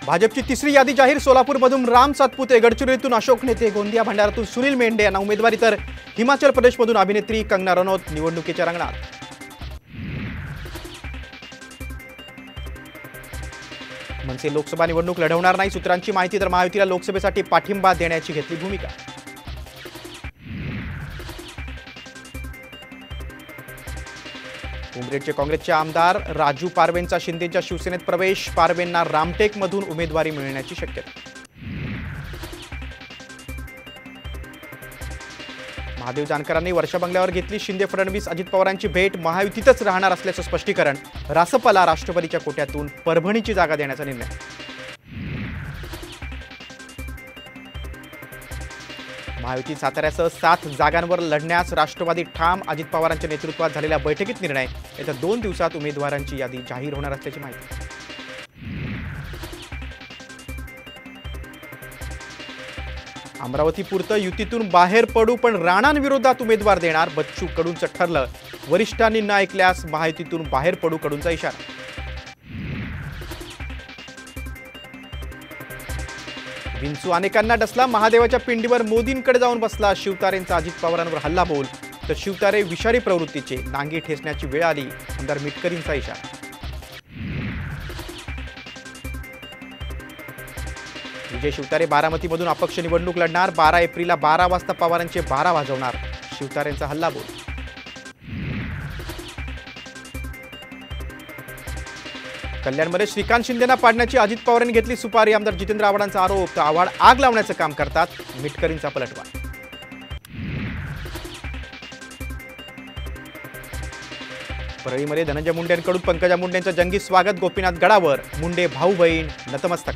भाजपची तिसरी यादी जाहीर। सोलापूरमधून राम सातपुते, गडचिरोलीतून अशोक नेते, गोंदिया भंडारातून सुनील मेंढे यांना उमेदवारी, तर हिमाचल प्रदेशमधून अभिनेत्री कंगना रनौत निवडणुकीच्या रिंगणात। मनसे लोकसभा निवडणूक लढवणार नाही सूत्रांची माहिती, तर महायुतीला लोकसभेसाठी पाठिंबा देण्याची घेतली भूमिका। उमरेडचे काँग्रेसचे आमदार राजू पारवेंचा शिंदेच्या शिवसेनेत प्रवेश, पारवेंना रामटेकमधून उमेदवारी मिळण्याची शक्यता। महादेव जानकरांनी वर्षा बंगल्यावर घेतली शिंदे फडणवीस अजित पवारांची भेट, महायुतीतच राहणार असल्याचं स्पष्टीकरण। रासपला राष्ट्रवादीच्या कोट्यातून परभणीची जागा देण्याचा निर्णय। महायुती साताऱ्यासह 7 जागांवर लढण्यास राष्ट्रवादी ठाम, अजित पवारांच्या नेतृत्वात झालेल्या बैठकीत निर्णय। येत्या 2 दिवसात उमेदवारांची यादी जाहीर होणार असल्याची माहिती। अमरावतीपुरतं युतीतून बाहेर पडू, पण राणांविरोधात उमेदवार देणार, बच्चू कडूंचं ठरलं। वरिष्ठांनी न ऐकल्यास महायुतीतून बाहेर पडू, कडूंचा इशारा। विंचू अनेकांना डसला, महादेवाच्या पिंडीवर मोदींकडे जाऊन बसला। शिवतारेंचा अजित पवारांवर हल्लाबोल, तर शिवतारे विषारी प्रवृत्तीचे, नांगी ठेचण्याची वेळ आली, आमदार मिटकरींचा इशारा। विजय शिवतारे बारामतीमधून अपक्ष निवडणूक लढणार, 12 एप्रिलला 12 वाजता पवारांचे 12 वाजवणार, शिवतारेंचा हल्लाबोल। कल्याणमध्ये श्रीकांत शिंदेना पाडण्याची अजित पवारांनी घेतली सुपारी, आमदार जितेंद्र आव्हाडांचा आरोप, तर आव्हाड आग लावण्याचं काम करतात, मिटकरींचा पलटवार। परळीमध्ये धनंजय मुंडेंकडून पंकजा मुंडेंचं जंगी स्वागत, गोपीनाथ गडावर मुंडे भाऊ बहीण नतमस्तक।